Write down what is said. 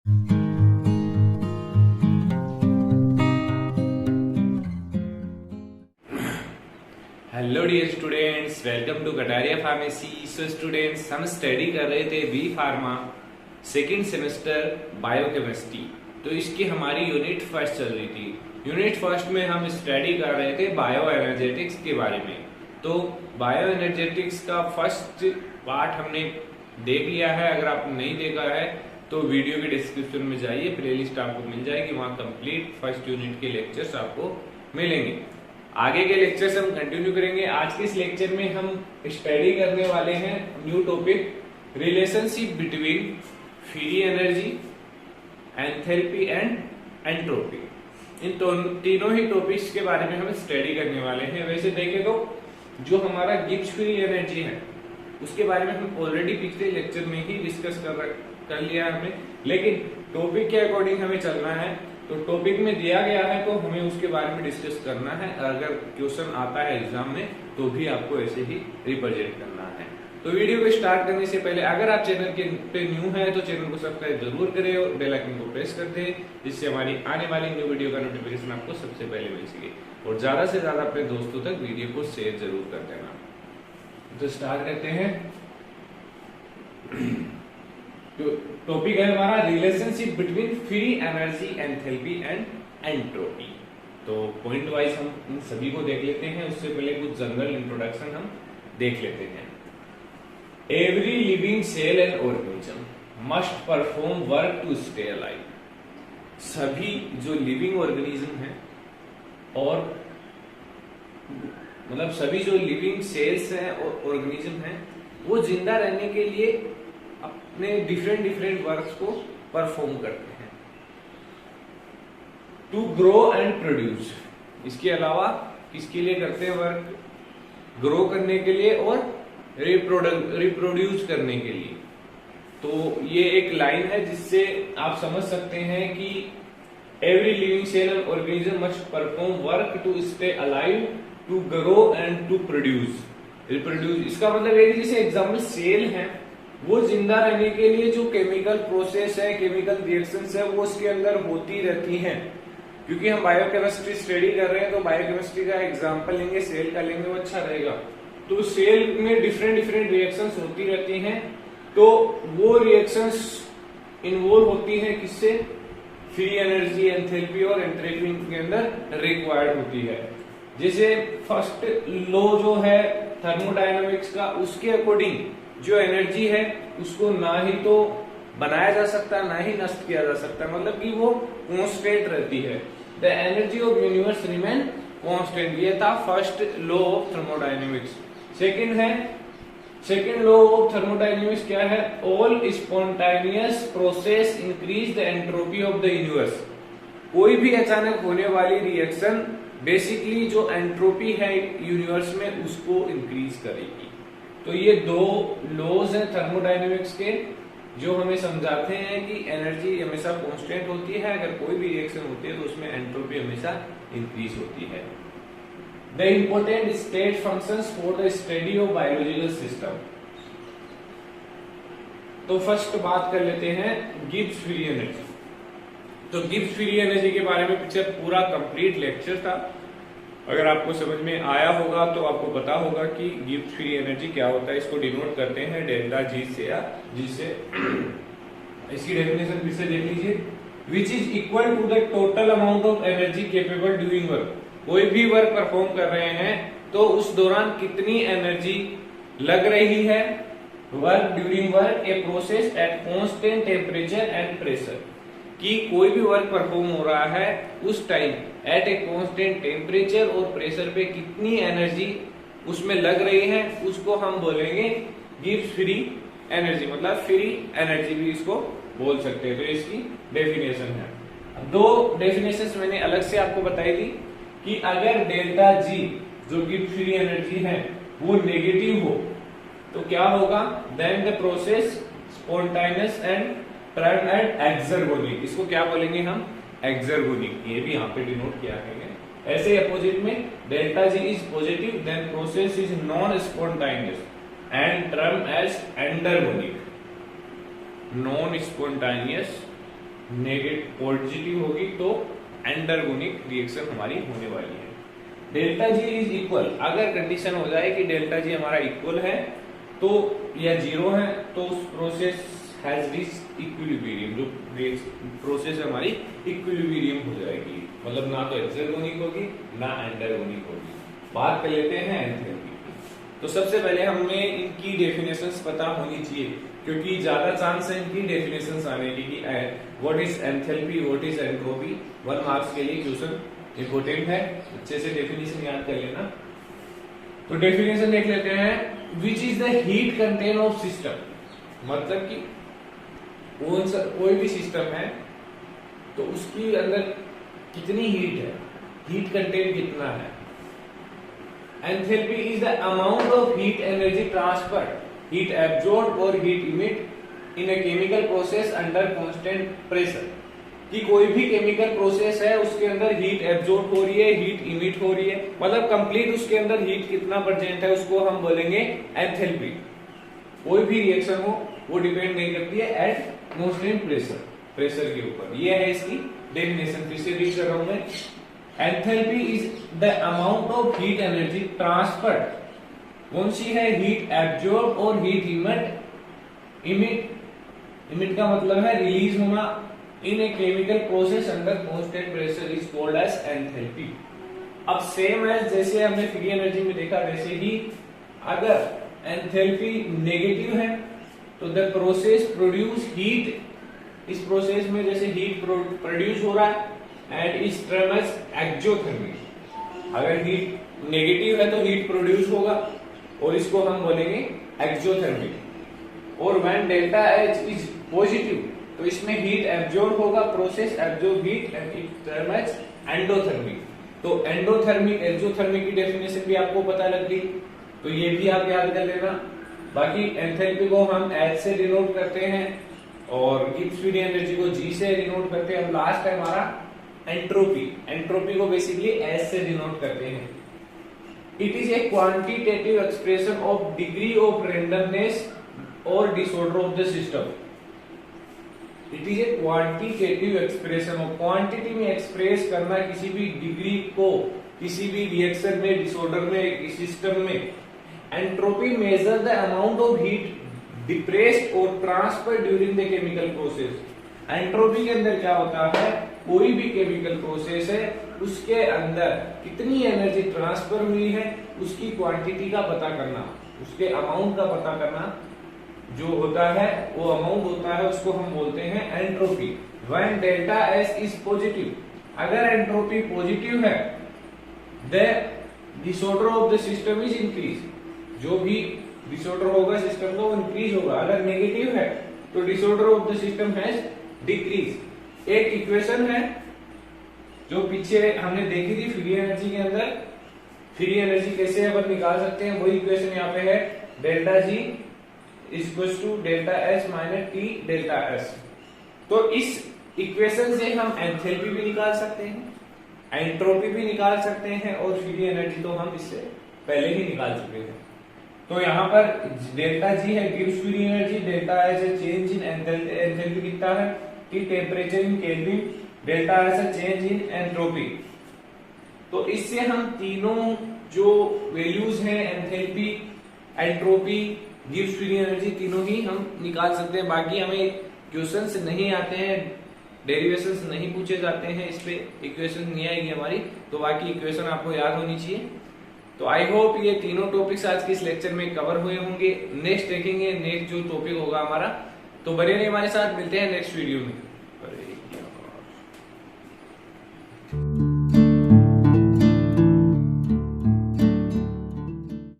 Hello dear students, welcome to Kataria pharmacy. So students, हम study कर रहे थे B pharma second semester biochemistry. तो इसकी हमारी यूनिट फर्स्ट चल रही थी। यूनिट फर्स्ट में हम स्टडी कर रहे थे बायो एनर्जेटिक्स के बारे में। तो बायो एनर्जेटिक्स का फर्स्ट पार्ट हमने देख लिया है। अगर आपने नहीं देखा है तो वीडियो के डिस्क्रिप्शन में जाइए, प्लेलिस्ट आपको मिल जाएगी, वहां कंप्लीट फर्स्ट यूनिट के लेक्चर्स आपको मिलेंगे। आगे के लेक्चर्स हम कंटिन्यू करेंगे। आज के इस लेक्चर में हम स्टडी करने वाले हैं new topic, relationship between free energy, enthalpy and entropy. इन तीनों ही टॉपिक्स के बारे में हम स्टडी करने वाले हैं। वैसे देखें तो जो हमारा गिब्स फ्री एनर्जी है उसके बारे में हम ऑलरेडी पिछले लेक्चर में ही डिस्कस कर लिया है हमने, लेकिन टॉपिक के अकॉर्डिंग हमें चलना है। तो टॉपिक में दिया गया है तो हमें उसके बारे में डिस्कस करना है। अगर क्वेश्चन आता है एग्जाम में तो भी आपको ऐसे ही रिप्रेजेंट करना है। तो वीडियो को स्टार्ट करने से पहले अगर आप चैनल के पे न्यू है तो चैनल को सब्सक्राइब जरूर करें और बेल आइकन को प्रेस कर दें, जिससे हमारी आने वाली न्यू वीडियो का नोटिफिकेशन आपको सबसे पहले मिल सके। और ज्यादा से ज्यादा अपने दोस्तों तक वीडियो को शेयर जरूर कर देना। तो स्टार्ट करते हैं। तो टॉपिक है हमारा relationship between free energy, enthalpy and entropy. तो पॉइंट वाइज हम इन सभी को देख लेते हैं। उससे पहले कुछ जनरल इंट्रोडक्शन हम देख लेते हैं। Every living cell and organism must perform work to stay alive. सभी जो लिविंग ऑर्गेनिज्म हैं और मतलब सभी जो लिविंग सेल्स हैं और ऑर्गेनिज्म हैं वो जिंदा रहने के लिए अपने डिफरेंट वर्क्स को परफॉर्म करते हैं। टू ग्रो एंड प्रोड्यूस, इसके अलावा किसके लिए करते हैं वर्क? ग्रो करने के लिए और रिप्रोड्यूस करने के लिए। तो ये एक लाइन है जिससे आप समझ सकते हैं कि every living cell and organism must perform work to stay alive, to grow and to produce, reproduce. इसका मतलब है कि जैसे एग्जाम्पल सेल है, वो जिंदा रहने के लिए जो केमिकल प्रोसेस है, केमिकल रिएक्शंस है, वो उसके अंदर होती रहती हैं। क्योंकि हम बायोकेमिस्ट्री स्टडी कर रहे हैं तो बायोकेमिस्ट्री का एग्जांपल लेंगे, सेल का लेंगे, वो अच्छा रहेगा। तो सेल में डिफरेंट रिएक्शंस होती रहती हैं। तो वो रिएक्शंस इन्वॉल्व होती हैं किससे? फ्री एनर्जी, एंथैल्पी और एंट्रोपी के अंदर रिक्वायर्ड होती है। जैसे फर्स्ट लॉ जो है थर्मोडायनामिक्स का, उसके अकॉर्डिंग जो एनर्जी है उसको ना ही तो बनाया जा सकता है ना ही नष्ट किया जा सकता है, मतलब कि वो कांस्टेंट रहती है। The energy of universe remain constant, ये था first law of thermodynamics. Second law of thermodynamics क्या है? All spontaneous process increase the entropy of the universe. कोई भी अचानक होने वाली रिएक्शन बेसिकली जो एंट्रोपी है यूनिवर्स में उसको इंक्रीज करेगी। तो ये दो लॉज हैं थर्मोडायनेमिक्स के जो हमें समझाते हैं कि एनर्जी हमेशा कांस्टेंट होती है, अगर कोई भी रिएक्शन होती है तो उसमें एंट्रोपी हमेशा इंक्रीज होती है। The important state functions for the study of biological system. तो फर्स्ट बात कर लेते हैं गिब्स फ्री एनर्जी। तो गिब्स फ्री एनर्जी के बारे में पीछे पूरा कंप्लीट लेक्चर था। अगर आपको समझ में आया होगा तो आपको पता होगा कि गिब्स फ्री एनर्जी क्या होता है। इसको डिनोट करते हैं डेल्टा जी से या जिससे इसकी डेफिनेशन फिर से देख लीजिए। Which is equal to the total amount of energy capable during work. कोई भी वर्क परफॉर्म कर रहे हैं तो उस दौरान कितनी एनर्जी लग रही है? Work during work a process at constant temperature and pressure, कि कोई भी वर्क परफॉर्म हो रहा है उस time at a constant temperature और प्रेशर पे कितनी एनर्जी उसमें लग रही है, उसको हम बोलेंगे गिब्स फ्री एनर्जी, मतलब फ्री एनर्जी भी इसको बोल सकते हैं। तो इसकी डेफिनेशन है। दो डेफिनेशंस मैंने अलग से आपको बताई थी कि अगर डेल्टा जी जो गिब्स फ्री एनर्जी है वो नेगेटिव हो तो क्या होगा? Then the process spontaneous and turn at exergonic. इसको क्या बोलेंगे हम? एक्सर्गोनिक। ये भी यहाँ पे डिनोट किया है। ऐसे अपोजिट में delta G is positive then process is non spontaneous and term as endergonic. Non spontaneous negative positive होगी तो एंडरगोनिक रिएक्शन हमारी होने वाली है। डेल्टा जी इज इक्वल, अगर कंडीशन हो जाए कि डेल्टा जी हमारा इक्वल है तो या जीरो है तो उस प्रोसेस हैज रीच्ड इक्विलिब्रियम, जो प्रोसेस हमारी इक्विलिब्रियम हो जाएगी, मतलब ना तो एक्सर्गोनिक होगी ना एंडरगोनिक होगी। बात कर लेते हैं एंथैल्पी की। तो सबसे पहले हमें इनकी डेफिनेशंस पता होनी चाहिए, क्योंकि ज्यादा चांस है इनकी डेफिनेशंस आने की कि what is enthalpy, what is entropy. 1 marks के लिए क्वेश्चन इंपोर्टेंट है, अच्छे से डेफिनेशन याद कर लेना। तो डेफिनेशन देख लेते हैं। Which is the heat content of system, मतलब कि कोई भी सिस्टम है तो उसकी अंदर कितनी हीट है, हीट कंटेंट कितना है। Enthalpy is the amount of heat energy transferred, heat absorb और heat emit in a chemical process under constant pressure. कि कोई भी केमिकल प्रोसेस है उसके अंदर हीट एब्जॉर्ब हो रही है, हीट इमिट हो रही है, मतलब कंप्लीट उसके अंदर हीट कितना प्रेजेंट है उसको हम बोलेंगे एंथैल्पी। कोई भी रिएक्शन हो वो डिपेंड नहीं करती है एट कांस्टेंट प्रेशर के ऊपर। ये है इसकी डेफिनेशन, फिर से रीड कर रहा हूं मैं। Enthalpy is the amount of heat energy transferred, कौन सी है, हीट एब्जॉर्ब और हीट इमिट का मतलब है रिलीज होना in a chemical process under constant pressure is called as enthalpy. अब सेम एज जैसे हमने फ्री एनर्जी में देखा वैसे ही अगर एंथैल्पी नेगेटिव है तो द प्रोसेस प्रोड्यूस हीट, इस प्रोसेस में जैसे हीट प्रोड्यूस हो रहा है and is term as exothermic. अगर हीट नेगेटिव है तो हीट प्रोड्यूस होगा और इसको हम बोलेंगे एक्सोथर्मिक। और when delta H is positive तो इसमें हीट एब्जॉर्ब होगा, process absorb heat and it term as endothermic. तो एंडोथर्मिक एक्सोथर्मिक की डेफिनेशन भी आपको पता लग गई, तो ये भी आप याद कर लेना। बाकी एंथैल्पी को हम एच से डिनोट करते हैं और गिब्स फ्री एनर्जी को जी से डिनोट करते हैं। अब लास्ट है हमारा एंट्रोपी, एंट्रोपी को बेसिकली एस से डिनोट करते हैं। It is a quantitative expression of degree of randomness और disorder of the system. It is a quantitative expression of, quantity में एक्सप्रेस करना किसी भी डिग्री को, किसी भी रिएक्शन में, डिसऑर्डर में, सिस्टम में। Entropy measure the amount of heat depressed और transfer during the chemical process. Entropy के अंदर क्या होता है, कोई भी केमिकल प्रोसेस है उसके अंदर कितनी एनर्जी ट्रांसफर हुई है उसकी क्वांटिटी का पता करना, उसके अमाउंट का पता करना जो होता है, वो अमाउंट होता है, उसको हम बोलते हैं entropy. When delta S is positive, अगर एंट्रोपी पॉजिटिव है the disorder of the system is increase, जो भी डिसऑर्डर होगा सिस्टम का वो इंक्रीज होगा। अगर नेगेटिव है तो disorder of the system has decrease. एक इक्वेशन है जो पीछे हमने देखी थी फ्री एनर्जी के अंदर, फ्री एनर्जी कैसे अपन निकाल सकते हैं, वही इक्वेशन यहाँ पे है, delta G equals to delta S minus T delta S. तो इस इक्वेशन से हम एंथैल्पी भी निकाल सकते हैं, एंट्रोपी भी निकाल सकते हैं और फ्री एनर्जी तो हम इससे पहले ही निकाल चुके हैं। तो यहाँ पर डेल्टा जी है gives free energy, delta S है चेंज इन एंथैल्पी कितना है, T temperature in kelvin, delta S है चेंज इन एंट्रोपी। तो इससे हम तीनों जो वैल्यूज हैं enthalpy, entropy, gives free energy, तीनों ही हम निकाल सकते हैं। बाकी हमें क्वेश्चंस नहीं आते हैं, डेरिवेशंस नहीं पूछे जाते हैं, इस पे इक्वेशन नहीं आएगी हमारी, तो बाकी इक्वेशन आपको याद होनी चाहिए। तो आई होप ये तीनों टॉपिक्स आज के इस लेक्चर में कवर हुए होंगे। नेक्स्ट देखेंगे नेक्स्ट जो टॉपिक होगा हमारा, तो बने रहिए हमारे साथ, मिलते हैं नेक्स्ट वीडियो में।